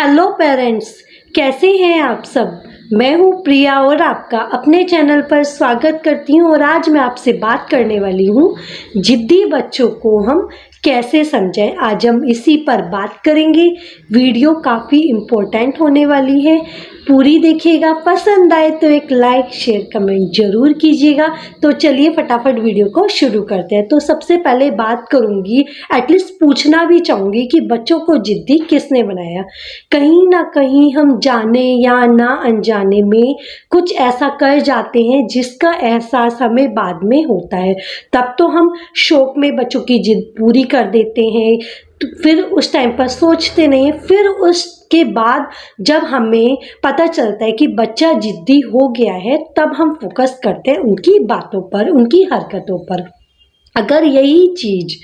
Hello parents, कैसे हैं आप सब। मैं हूँ प्रिया और आपका अपने चैनल पर स्वागत करती हूँ। और आज मैं आपसे बात करने वाली हूँ जिद्दी बच्चों को हम कैसे समझें। आज हम इसी पर बात करेंगे। वीडियो काफ़ी इम्पोर्टेंट होने वाली है, पूरी देखिएगा। पसंद आए तो एक लाइक शेयर कमेंट जरूर कीजिएगा। तो चलिए फटाफट वीडियो को शुरू करते हैं। तो सबसे पहले बात करूंगी, एटलीस्ट पूछना भी चाहूंगी कि बच्चों को जिद्दी किसने बनाया। कहीं ना कहीं हम जाने या ना अनजाने में कुछ ऐसा कर जाते हैं जिसका एहसास हमें बाद में होता है। तब तो हम शौक में बच्चों की जिद पूरी कर देते हैं, तो फिर उस टाइम पर सोचते नहीं हैं। फिर उसके बाद जब हमें पता चलता है कि बच्चा जिद्दी हो गया है, तब हम फोकस करते हैं उनकी बातों पर, उनकी हरकतों पर। अगर यही चीज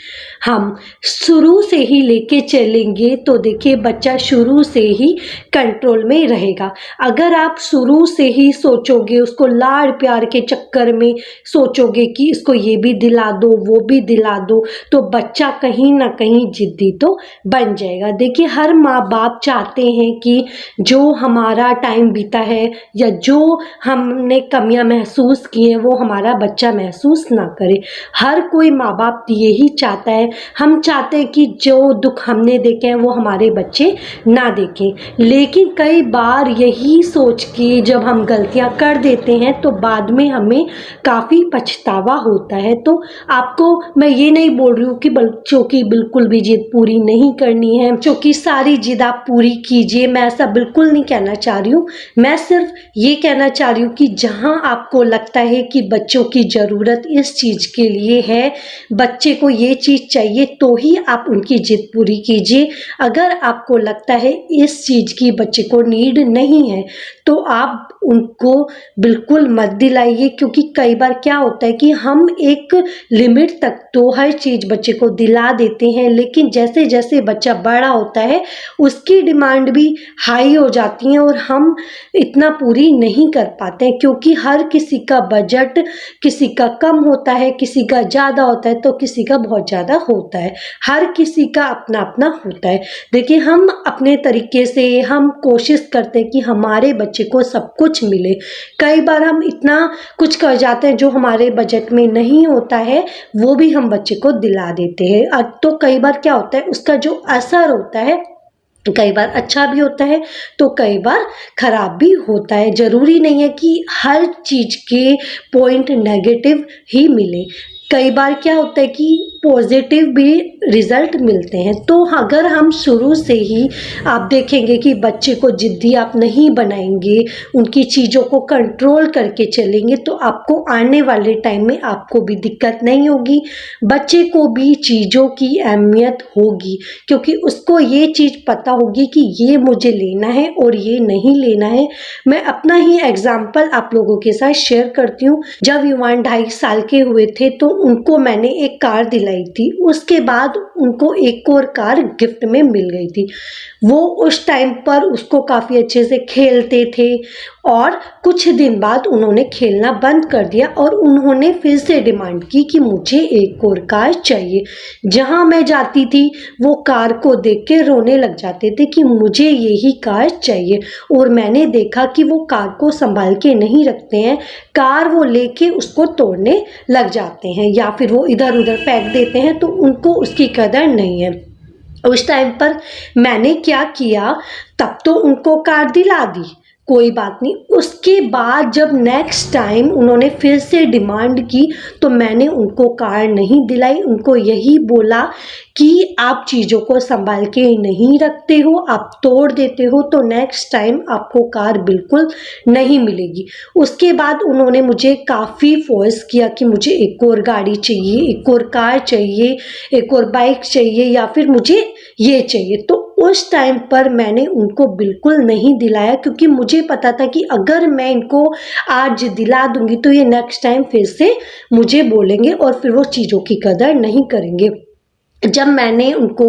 हम शुरू से ही लेके चलेंगे तो देखिए बच्चा शुरू से ही कंट्रोल में रहेगा। अगर आप शुरू से ही सोचोगे, उसको लाड़ प्यार के चक्कर में सोचोगे कि इसको ये भी दिला दो वो भी दिला दो, तो बच्चा कहीं ना कहीं जिद्दी तो बन जाएगा। देखिए हर माँ बाप चाहते हैं कि जो हमारा टाइम बीता है या जो हमने कमियां महसूस की हैं वो हमारा बच्चा महसूस ना करे। हर कोई माँ बाप यही चाहता है। हम चाहते हैं कि जो दुख हमने देखे हैं वो हमारे बच्चे ना देखें। लेकिन कई बार यही सोच के जब हम गलतियां कर देते हैं तो बाद में हमें काफ़ी पछतावा होता है। तो आपको मैं ये नहीं बोल रही हूँ कि बच्चों की बिल्कुल भी जिद पूरी नहीं करनी है, बच्चों की सारी जिद आप पूरी कीजिए, मैं ऐसा बिल्कुल नहीं कहना चाह रही हूँ। मैं सिर्फ ये कहना चाह रही हूँ कि जहाँ आपको लगता है कि बच्चों की ज़रूरत इस चीज़ के लिए है, बच्चे को ये चीज़ चाहिए, तो ही आप उनकी जिद पूरी कीजिए। अगर आपको लगता है इस चीज़ की बच्चे को नीड नहीं है तो आप उनको बिल्कुल मत दिलाइए। क्योंकि कई बार क्या होता है कि हम एक लिमिट तक तो हर चीज़ बच्चे को दिला देते हैं, लेकिन जैसे जैसे बच्चा बड़ा होता है उसकी डिमांड भी हाई हो जाती है और हम इतना पूरी नहीं कर पाते हैं। क्योंकि हर किसी का बजट, किसी का कम होता है, किसी का ज़्यादा होता है तो किसी का बहुत ज़्यादा होता है। हर किसी का अपना अपना होता है। देखिए हम अपने तरीके से हम कोशिश करते हैं कि हमारे बच्चे को सब कुछ मिले। कई बार हम इतना कुछ कर जाते हैं जो हमारे बजट में नहीं होता है, वो भी हम बच्चे को दिला देते हैं। तो कई बार क्या होता है, उसका जो असर होता है कई बार अच्छा भी होता है तो कई बार खराब भी होता है। ज़रूरी नहीं है कि हर चीज़ के पॉइंट नेगेटिव ही मिले। कई बार क्या होता है कि पॉजिटिव भी रिजल्ट मिलते हैं। तो अगर हम शुरू से ही आप देखेंगे कि बच्चे को जिद्दी आप नहीं बनाएंगे, उनकी चीज़ों को कंट्रोल करके चलेंगे, तो आपको आने वाले टाइम में आपको भी दिक्कत नहीं होगी, बच्चे को भी चीज़ों की अहमियत होगी। क्योंकि उसको ये चीज़ पता होगी कि ये मुझे लेना है और ये नहीं लेना है। मैं अपना ही एग्जाम्पल आप लोगों के साथ शेयर करती हूँ। जब युवान 2.5 साल के हुए थे तो उनको मैंने एक कार दिलाई थी। उसके बाद उनको एक और कार गिफ्ट में मिल गई थी। वो उस टाइम पर उसको काफ़ी अच्छे से खेलते थे और कुछ दिन बाद उन्होंने खेलना बंद कर दिया और उन्होंने फिर से डिमांड की कि मुझे एक और कार चाहिए। जहाँ मैं जाती थी वो कार को देख के रोने लग जाते थे कि मुझे यही कार चाहिए। और मैंने देखा कि वो कार को संभाल के नहीं रखते हैं, कार वो लेके उसको तोड़ने लग जाते हैं या फिर वो इधर उधर फेंक देते हैं, तो उनको उसकी कदर नहीं है। उस टाइम पर मैंने क्या किया, तब तो उनको कार दिला दी, कोई बात नहीं। उसके बाद जब नेक्स्ट टाइम उन्होंने फिर से डिमांड की तो मैंने उनको कार नहीं दिलाई। उनको यही बोला कि आप चीज़ों को संभाल के नहीं रखते हो, आप तोड़ देते हो, तो नेक्स्ट टाइम आपको कार बिल्कुल नहीं मिलेगी। उसके बाद उन्होंने मुझे काफ़ी फोर्स किया कि मुझे एक और गाड़ी चाहिए, एक और कार चाहिए, एक और बाइक चाहिए या फिर मुझे ये चाहिए। तो उस टाइम पर मैंने उनको बिल्कुल नहीं दिलाया, क्योंकि मुझे पता था कि अगर मैं इनको आज दिला दूंगी तो ये नेक्स्ट टाइम फिर से मुझे बोलेंगे और फिर वो चीज़ों की कदर नहीं करेंगे। जब मैंने उनको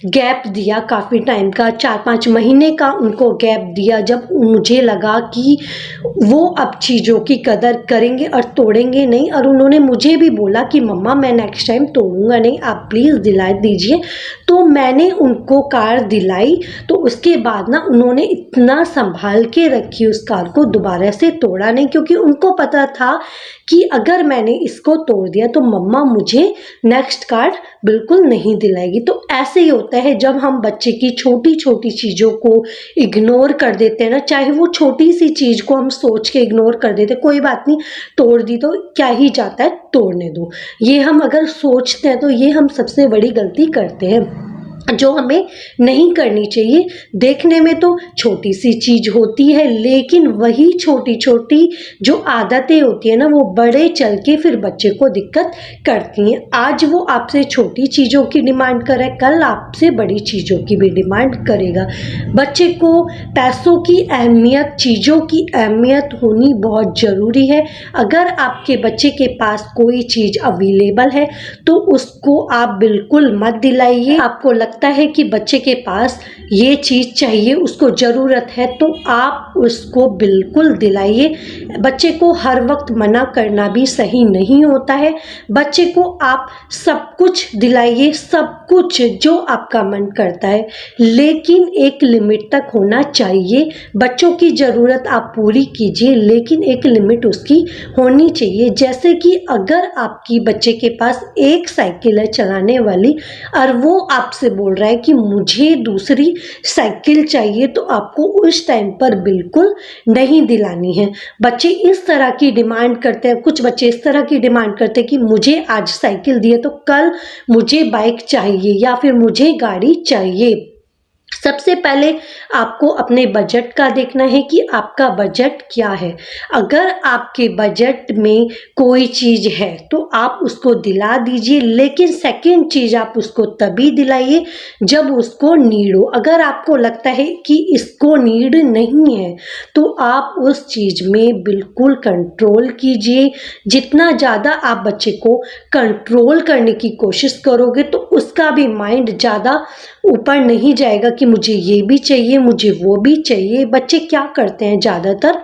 गैप दिया काफ़ी टाइम का, 4-5 महीने का उनको गैप दिया, जब मुझे लगा कि वो अब चीज़ों की कदर करेंगे और तोड़ेंगे नहीं, और उन्होंने मुझे भी बोला कि मम्मा मैं नेक्स्ट टाइम तोड़ूंगा नहीं, आप प्लीज़ दिला दीजिए। तो मैंने उनको कार दिलाई। तो उसके बाद ना उन्होंने इतना संभाल के रखी उस कार को, दोबारा से तोड़ा नहीं, क्योंकि उनको पता था कि अगर मैंने इसको तोड़ दिया तो मम्मा मुझे नेक्स्ट कार बिल्कुल नहीं दिलाएगी। तो ऐसे ही होता है जब हम बच्चे की छोटी छोटी चीज़ों को इग्नोर कर देते हैं ना, चाहे वो छोटी सी चीज़ को हम सोच के इग्नोर कर देते, कोई बात नहीं, तोड़ दी तो क्या ही जाता है, तोड़ने दो, ये हम अगर सोचते हैं तो ये हम सबसे बड़ी गलती करते हैं, जो हमें नहीं करनी चाहिए। देखने में तो छोटी सी चीज़ होती है, लेकिन वही छोटी छोटी जो आदतें होती है ना, वो बड़े चल के फिर बच्चे को दिक्कत करती हैं। आज वो आपसे छोटी चीज़ों की डिमांड करे, कल आपसे बड़ी चीज़ों की भी डिमांड करेगा। बच्चे को पैसों की अहमियत, चीज़ों की अहमियत होनी बहुत ज़रूरी है। अगर आपके बच्चे के पास कोई चीज़ अवेलेबल है तो उसको आप बिल्कुल मत दिलाइए। आपको लगता है कि बच्चे के पास ये चीज़ चाहिए, उसको ज़रूरत है, तो आप उसको बिल्कुल दिलाइए। बच्चे को हर वक्त मना करना भी सही नहीं होता है। बच्चे को आप सब कुछ दिलाइए, सब कुछ जो आपका मन करता है, लेकिन एक लिमिट तक होना चाहिए। बच्चों की ज़रूरत आप पूरी कीजिए, लेकिन एक लिमिट उसकी होनी चाहिए। जैसे कि अगर आपकी बच्चे के पास एक साइकिल है चलाने वाली, और वो आपसे बोल रहा है कि मुझे दूसरी साइकिल चाहिए, तो आपको उस टाइम पर बिल्कुल नहीं दिलानी है। बच्चे इस तरह की डिमांड करते हैं, कुछ बच्चे इस तरह की डिमांड करते हैं कि मुझे आज साइकिल दिए तो कल मुझे बाइक चाहिए या फिर मुझे गाड़ी चाहिए। सबसे पहले आपको अपने बजट का देखना है कि आपका बजट क्या है। अगर आपके बजट में कोई चीज़ है तो आप उसको दिला दीजिए, लेकिन सेकंड चीज़ आप उसको तभी दिलाइए जब उसको नीड हो। अगर आपको लगता है कि इसको नीड नहीं है तो आप उस चीज़ में बिल्कुल कंट्रोल कीजिए। जितना ज़्यादा आप बच्चे को कंट्रोल करने की कोशिश करोगे तो उसका भी माइंड ज़्यादा ऊपर नहीं जाएगा कि मुझे ये भी चाहिए, मुझे वो भी चाहिए। बच्चे क्या करते हैं ज़्यादातर,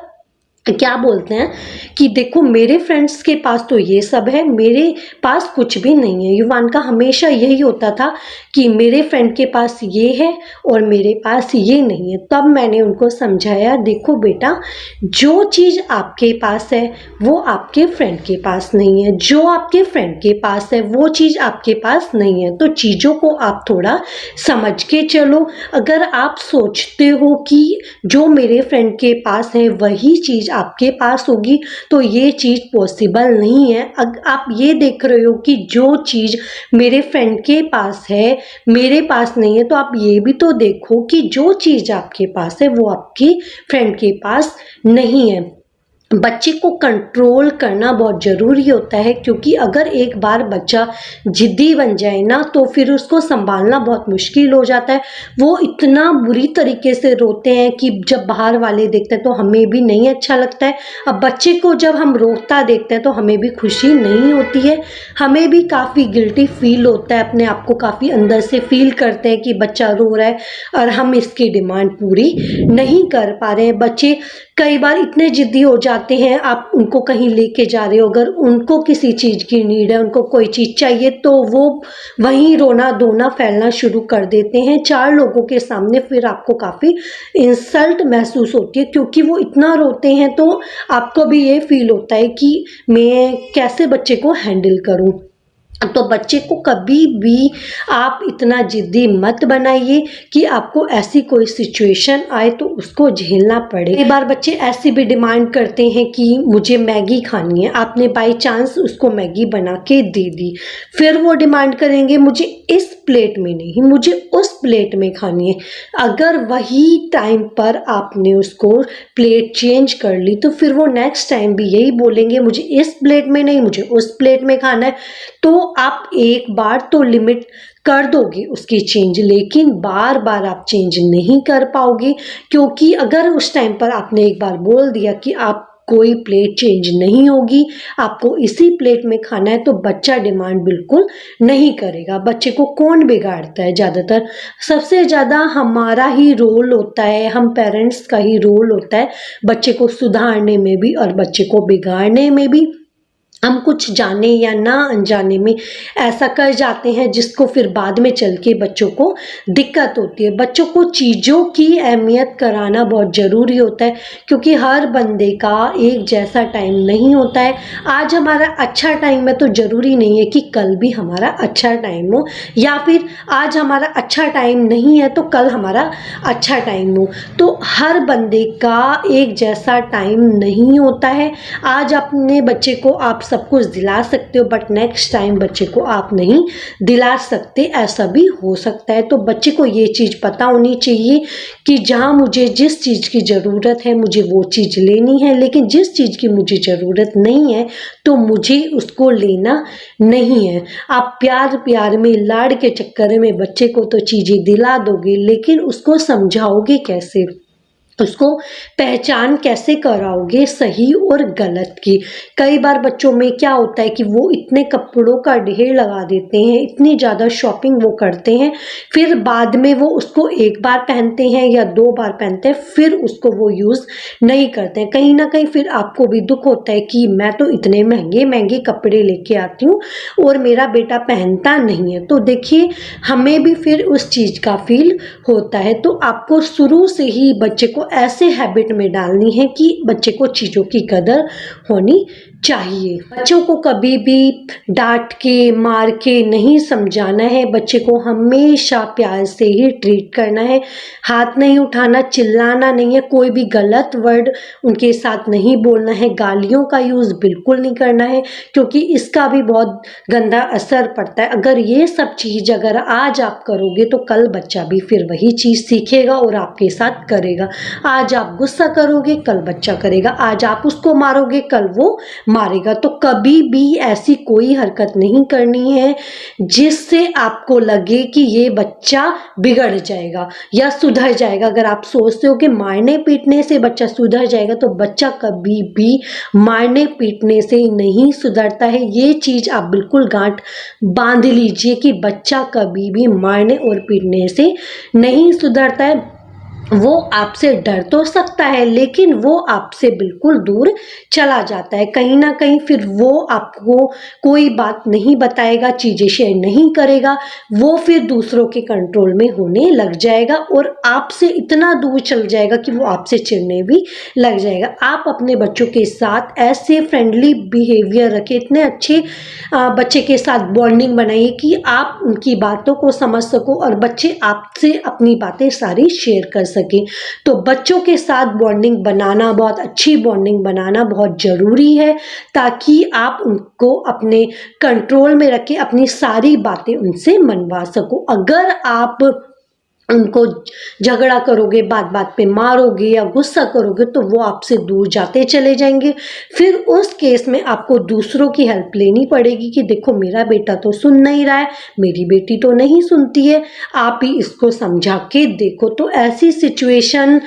क्या बोलते हैं कि देखो मेरे फ्रेंड्स के पास तो ये सब है, मेरे पास कुछ भी नहीं है। युवान का हमेशा यही होता था कि मेरे फ्रेंड के पास ये है और मेरे पास ये नहीं है। तब मैंने उनको समझाया, देखो बेटा, जो चीज़ आपके पास है वो आपके फ्रेंड के पास नहीं है, जो आपके फ्रेंड के पास है वो चीज़ आपके पास नहीं है। तो चीज़ों को आप थोड़ा समझ के चलो। अगर आप सोचते हो कि जो मेरे फ्रेंड के पास है वही चीज़ आपके पास होगी, तो ये चीज़ पॉसिबल नहीं है। आप ये देख रहे हो कि जो चीज़ मेरे फ्रेंड के पास है मेरे पास नहीं है, तो आप ये भी तो देखो कि जो चीज़ आपके पास है वो आपकी फ्रेंड के पास नहीं है। बच्चे को कंट्रोल करना बहुत ज़रूरी होता है, क्योंकि अगर एक बार बच्चा ज़िद्दी बन जाए ना तो फिर उसको संभालना बहुत मुश्किल हो जाता है। वो इतना बुरी तरीके से रोते हैं कि जब बाहर वाले देखते हैं तो हमें भी नहीं अच्छा लगता है। अब बच्चे को जब हम रोता देखते हैं तो हमें भी खुशी नहीं होती है, हमें भी काफ़ी गिल्टी फील होता है, अपने आप को काफ़ी अंदर से फील करते हैं कि बच्चा रो रहा है और हम इसकी डिमांड पूरी नहीं कर पा रहे हैं। बच्चे कई बार इतने ज़िद्दी हो जाते हैं, आप उनको कहीं लेके जा रहे हो, अगर उनको किसी चीज़ की नीड है, उनको कोई चीज़ चाहिए, तो वो वहीं रोना धोना फैलना शुरू कर देते हैं 4 लोगों के सामने। फिर आपको काफ़ी इंसल्ट महसूस होती है, क्योंकि वो इतना रोते हैं तो आपको भी ये फील होता है कि मैं कैसे बच्चे को हैंडल करूं। तो बच्चे को कभी भी आप इतना ज़िद्दी मत बनाइए कि आपको ऐसी कोई सिचुएशन आए तो उसको झेलना पड़े। कई बार बच्चे ऐसी भी डिमांड करते हैं कि मुझे मैगी खानी है, आपने बाय चांस उसको मैगी बना के दे दी, फिर वो डिमांड करेंगे मुझे इस प्लेट में नहीं, मुझे उस प्लेट में खानी है। अगर वही टाइम पर आपने उसको प्लेट चेंज कर ली तो फिर वो नेक्स्ट टाइम भी यही बोलेंगे, मुझे इस प्लेट में नहीं, मुझे उस प्लेट में खाना है। तो आप एक बार तो लिमिट कर दोगे उसकी चेंज, लेकिन बार बार आप चेंज नहीं कर पाओगे, क्योंकि अगर उस टाइम पर आपने एक बार बोल दिया कि आप कोई प्लेट चेंज नहीं होगी, आपको इसी प्लेट में खाना है, तो बच्चा डिमांड बिल्कुल नहीं करेगा। बच्चे को कौन बिगाड़ता है? ज़्यादातर सबसे ज़्यादा हमारा ही रोल होता है, हम पेरेंट्स का ही रोल होता है बच्चे को सुधारने में भी और बच्चे को बिगाड़ने में भी। हम कुछ जाने या ना अनजाने में ऐसा कर जाते हैं जिसको फिर बाद में चल के बच्चों को दिक्कत होती है। बच्चों को चीज़ों की अहमियत कराना बहुत ज़रूरी होता है, क्योंकि हर बंदे का एक जैसा टाइम नहीं होता है। आज हमारा अच्छा टाइम है तो ज़रूरी नहीं है कि कल भी हमारा अच्छा टाइम हो, या फिर आज हमारा अच्छा टाइम नहीं है तो कल हमारा अच्छा टाइम हो। तो हर बंदे का एक जैसा टाइम नहीं होता है। आज अपने बच्चे को आप सब कुछ दिला सकते हो, बट नेक्स्ट टाइम बच्चे को आप नहीं दिला सकते, ऐसा भी हो सकता है। तो बच्चे को ये चीज़ पता होनी चाहिए कि जहाँ मुझे जिस चीज़ की ज़रूरत है मुझे वो चीज़ लेनी है, लेकिन जिस चीज़ की मुझे ज़रूरत नहीं है तो मुझे उसको लेना नहीं है। आप प्यार प्यार में, लाड़ के चक्कर में बच्चे को तो चीज़ें दिला दोगे, लेकिन उसको समझाओगे कैसे, उसको पहचान कैसे कराओगे सही और गलत की? कई बार बच्चों में क्या होता है कि वो इतने कपड़ों का ढेर लगा देते हैं, इतनी ज़्यादा शॉपिंग वो करते हैं, फिर बाद में वो उसको एक बार पहनते हैं या 2 बार पहनते हैं, फिर उसको वो यूज़ नहीं करते हैं। कहीं ना कहीं फिर आपको भी दुख होता है कि मैं तो इतने महंगे महंगे कपड़े लेके आती हूँ और मेरा बेटा पहनता नहीं है। तो देखिए, हमें भी फिर उस चीज़ का फील होता है। तो आपको शुरू से ही बच्चे को ऐसे हैबिट में डालनी है कि बच्चे को चीज़ों की कदर होनी चाहिए। बच्चों को कभी भी डांट के, मार के नहीं समझाना है। बच्चे को हमेशा प्यार से ही ट्रीट करना है। हाथ नहीं उठाना, चिल्लाना नहीं है, कोई भी गलत वर्ड उनके साथ नहीं बोलना है, गालियों का यूज़ बिल्कुल नहीं करना है, क्योंकि इसका भी बहुत गंदा असर पड़ता है। अगर ये सब चीज़ अगर आज आप करोगे तो कल बच्चा भी फिर वही चीज़ सीखेगा और आपके साथ करेगा। आज आप गुस्सा करोगे, कल बच्चा करेगा। आज आप उसको मारोगे, कल वो मारेगा। तो कभी भी ऐसी कोई हरकत नहीं करनी है जिससे आपको लगे कि ये बच्चा बिगड़ जाएगा या सुधर जाएगा। अगर आप सोचते हो कि मारने पीटने से बच्चा सुधर जाएगा, तो बच्चा कभी भी मारने पीटने से नहीं सुधरता है। ये चीज़ आप बिल्कुल गांठ बांध लीजिए कि बच्चा कभी भी मारने और पीटने से नहीं सुधरता है। वो आपसे डर तो सकता है, लेकिन वो आपसे बिल्कुल दूर चला जाता है। कहीं ना कहीं फिर वो आपको कोई बात नहीं बताएगा, चीज़ें शेयर नहीं करेगा, वो फिर दूसरों के कंट्रोल में होने लग जाएगा और आपसे इतना दूर चल जाएगा कि वो आपसे चिढ़ने भी लग जाएगा। आप अपने बच्चों के साथ ऐसे फ्रेंडली बिहेवियर रखें, इतने अच्छे बच्चे के साथ बॉन्डिंग बनाइए कि आप उनकी बातों को समझ सको और बच्चे आपसे अपनी बातें सारी शेयर कर सके। तो बच्चों के साथ बॉन्डिंग बनाना, बहुत अच्छी बॉन्डिंग बनाना बहुत ज़रूरी है, ताकि आप उनको अपने कंट्रोल में रखें, अपनी सारी बातें उनसे मनवा सको। अगर आप उनको झगड़ा करोगे, बात बात पे मारोगे या गुस्सा करोगे, तो वो आपसे दूर जाते चले जाएंगे। फिर उस केस में आपको दूसरों की हेल्प लेनी पड़ेगी कि देखो मेरा बेटा तो सुन नहीं रहा है, मेरी बेटी तो नहीं सुनती है, आप ही इसको समझा के देखो। तो ऐसी सिचुएशन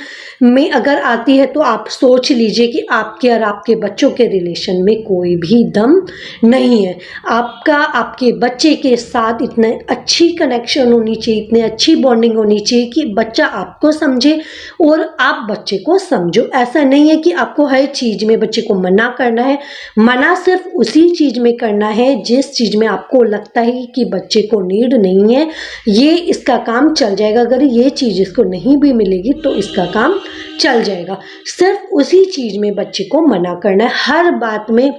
में अगर आती है तो आप सोच लीजिए कि आपके और आपके बच्चों के रिलेशन में कोई भी दम नहीं है। आपका आपके बच्चे के साथ इतने अच्छी कनेक्शन होनी चाहिए, इतनी अच्छी बॉन्डिंग होनी चाहिए कि बच्चा आपको समझे और आप बच्चे को समझो। ऐसा नहीं है कि आपको हर चीज़ में बच्चे को मना करना है। मना सिर्फ उसी चीज़ में करना है जिस चीज़ में आपको लगता है कि बच्चे को नीड नहीं है, ये इसका काम चल जाएगा। अगर ये चीज़ इसको नहीं भी मिलेगी तो इसका काम चल जाएगा। सिर्फ उसी चीज़ में बच्चे को मना करना है। हर बात में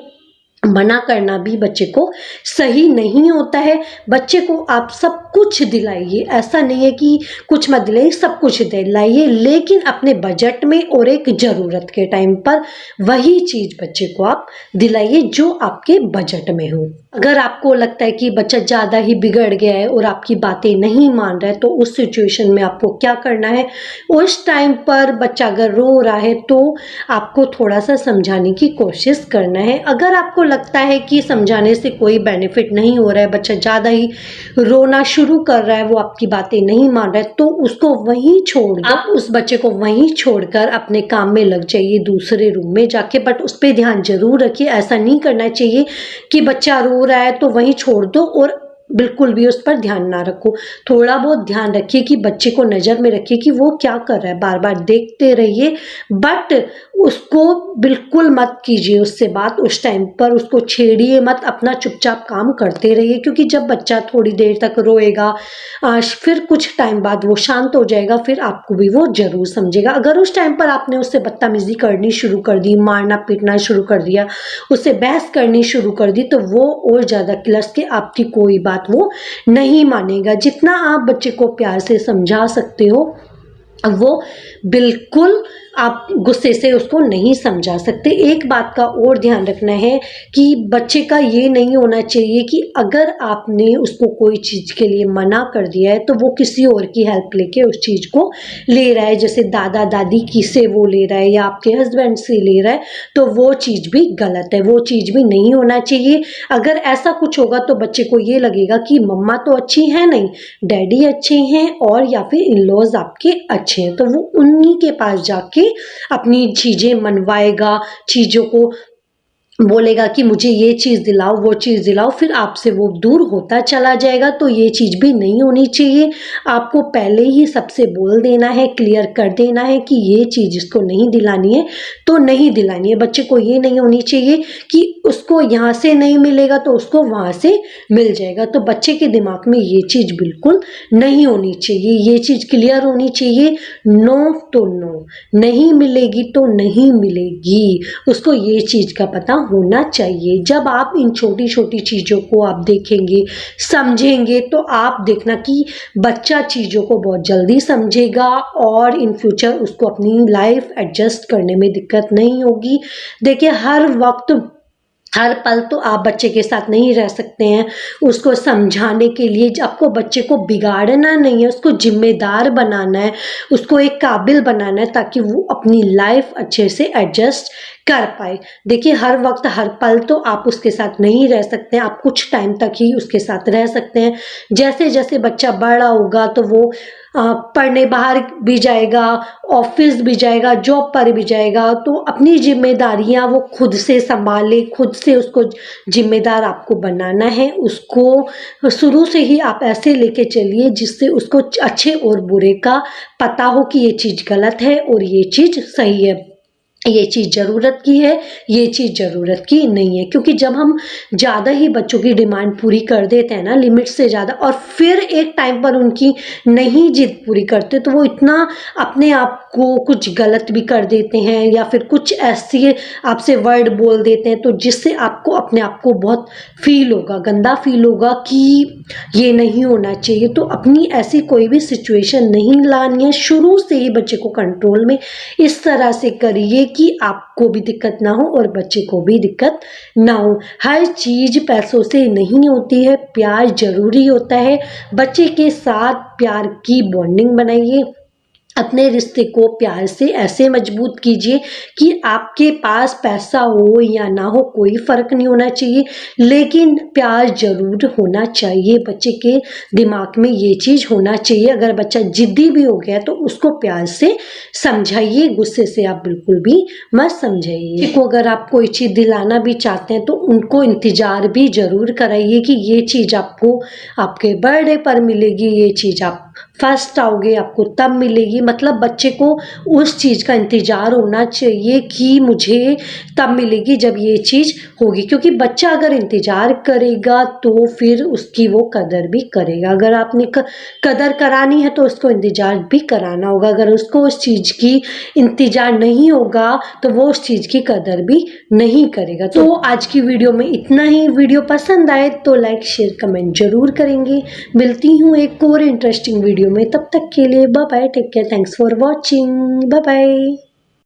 मना करना भी बच्चे को सही नहीं होता है। बच्चे को आप सब कुछ दिलाइए, ऐसा नहीं है कि कुछ मत दिलाइए, सब कुछ दिलाइए, लेकिन अपने बजट में और एक ज़रूरत के टाइम पर वही चीज़ बच्चे को आप दिलाइए जो आपके बजट में हो। अगर आपको लगता है कि बच्चा ज़्यादा ही बिगड़ गया है और आपकी बातें नहीं मान रहा है, तो उस सिचुएशन में आपको क्या करना है, उस टाइम पर बच्चा अगर रो रहा है तो आपको थोड़ा सा समझाने की कोशिश करना है। अगर आपको लगता है कि समझाने से कोई बेनिफिट नहीं हो रहा है, बच्चा ज़्यादा ही रोना शुरू कर रहा है, वो आपकी बातें नहीं मान रहा है, तो उसको वहीं छोड़ दो। आप उस बच्चे को वहीं छोड़कर अपने काम में लग जाइए दूसरे रूम में जाके। बट उस पर ध्यान जरूर रखिए, ऐसा नहीं करना चाहिए कि बच्चा रो रहा है तो वहीं छोड़ दो और बिल्कुल भी उस पर ध्यान ना रखो। थोड़ा बहुत ध्यान रखिए कि बच्चे को नज़र में रखिए कि वो क्या कर रहा है, बार बार देखते रहिए। बट उसको बिल्कुल मत कीजिए उससे बात, उस टाइम पर उसको छेड़िए मत, अपना चुपचाप काम करते रहिए। क्योंकि जब बच्चा थोड़ी देर तक रोएगा, फिर कुछ टाइम बाद वो शांत हो जाएगा, फिर आपको भी वो जरूर समझेगा। अगर उस टाइम पर आपने उससे बदतमीजी करनी शुरू कर दी, मारना पीटना शुरू कर दिया, उससे बहस करनी शुरू कर दी, तो वो और ज़्यादा किलस के आपकी कोई बात वो नहीं मानेगा। जितना आप बच्चे को प्यार से समझा सकते हो, वो बिल्कुल आप गुस्से से उसको नहीं समझा सकते। एक बात का और ध्यान रखना है कि बच्चे का ये नहीं होना चाहिए कि अगर आपने उसको कोई चीज़ के लिए मना कर दिया है तो वो किसी और की हेल्प लेके उस चीज़ को ले रहा है। जैसे दादा दादी की से वो ले रहा है या आपके हस्बैंड से ले रहा है, तो वो चीज़ भी गलत है, वो चीज़ भी नहीं होना चाहिए। अगर ऐसा कुछ होगा तो बच्चे को ये लगेगा कि मम्मा तो अच्छी है नहीं, डैडी अच्छे हैं और या फिर इन लॉज आपके अच्छे हैं, तो वो उन्हीं के पास जाके अपनी चीजें मनवाएगा, चीजों को बोलेगा कि मुझे ये चीज़ दिलाओ, वो चीज़ दिलाओ, फिर आपसे वो दूर होता चला जाएगा। तो ये चीज़ भी नहीं होनी चाहिए। आपको पहले ही सबसे बोल देना है, क्लियर कर देना है कि ये चीज़ इसको नहीं दिलानी है तो नहीं दिलानी है। बच्चे को ये नहीं होनी चाहिए कि उसको यहाँ से नहीं मिलेगा तो उसको वहाँ से मिल जाएगा। तो बच्चे के दिमाग में ये चीज़ बिल्कुल नहीं होनी चाहिए, ये चीज़ क्लियर होनी चाहिए। नो तो नो, नहीं मिलेगी तो नहीं मिलेगी, उसको ये चीज़ का पता होना चाहिए। जब आप इन छोटी छोटी चीज़ों को आप देखेंगे, समझेंगे, तो आप देखना कि बच्चा चीज़ों को बहुत जल्दी समझेगा और इन फ्यूचर उसको अपनी लाइफ एडजस्ट करने में दिक्कत नहीं होगी। देखिए, हर वक्त हर पल तो आप बच्चे के साथ नहीं रह सकते हैं। उसको समझाने के लिए आपको बच्चे को बिगाड़ना नहीं है, उसको जिम्मेदार बनाना है, उसको एक काबिल बनाना है ताकि वो अपनी लाइफ अच्छे से एडजस्ट कर पाए। देखिए, हर वक्त हर पल तो आप उसके साथ नहीं रह सकते हैं, आप कुछ टाइम तक ही उसके साथ रह सकते हैं। जैसे जैसे बच्चा बड़ा होगा तो वो पढ़ने बाहर भी जाएगा, ऑफिस भी जाएगा, जॉब पर भी जाएगा, तो अपनी जिम्मेदारियां वो खुद से संभाले, खुद से उसको जिम्मेदार आपको बनाना है। उसको शुरू से ही आप ऐसे लेके चलिए जिससे उसको अच्छे और बुरे का पता हो कि ये चीज़ गलत है और ये चीज़ सही है, ये चीज़ ज़रूरत की है, ये चीज़ ज़रूरत की नहीं है। क्योंकि जब हम ज़्यादा ही बच्चों की डिमांड पूरी कर देते हैं ना, लिमिट से ज़्यादा, और फिर एक टाइम पर उनकी नहीं जिद पूरी करते, तो वो इतना अपने आप को कुछ गलत भी कर देते हैं या फिर कुछ ऐसे आपसे वर्ड बोल देते हैं, तो जिससे आपको अपने आप को बहुत फील होगा, गंदा फील होगा कि ये नहीं होना चाहिए। तो अपनी ऐसी कोई भी सिचुएशन नहीं लानी है। शुरू से ही बच्चे को कंट्रोल में इस तरह से करिए कि आपको भी दिक्कत ना हो और बच्चे को भी दिक्कत ना हो। हर चीज़ पैसों से नहीं होती है, प्यार जरूरी होता है। बच्चे के साथ प्यार की बॉन्डिंग बनाइए, अपने रिश्ते को प्यार से ऐसे मजबूत कीजिए कि आपके पास पैसा हो या ना हो कोई फ़र्क नहीं होना चाहिए, लेकिन प्यार ज़रूर होना चाहिए। बच्चे के दिमाग में ये चीज़ होना चाहिए। अगर बच्चा जिद्दी भी हो गया तो उसको प्यार से समझाइए, गुस्से से आप बिल्कुल भी मत समझाइए। को अगर आप कोई चीज़ दिलाना भी चाहते हैं तो उनको इंतज़ार भी ज़रूर कराइए कि ये चीज़ आपको आपके बर्थडे पर मिलेगी, ये चीज़ आप फर्स्ट आओगे आपको तब मिलेगी। मतलब बच्चे को उस चीज़ का इंतज़ार होना चाहिए कि मुझे तब मिलेगी जब ये चीज़ होगी। क्योंकि बच्चा अगर इंतज़ार करेगा तो फिर उसकी वो कदर भी करेगा। अगर आपने कदर करानी है तो उसको इंतज़ार भी कराना होगा। अगर उसको उस चीज़ की इंतज़ार नहीं होगा तो वो उस चीज़ की कदर भी नहीं करेगा। तो आज की वीडियो में इतना ही। वीडियो पसंद आए तो लाइक शेयर कमेंट जरूर करेंगे। मिलती हूँ एक और इंटरेस्टिंग वीडियो में, तब तक के लिए bye bye, take care, thanks for watching, bye bye.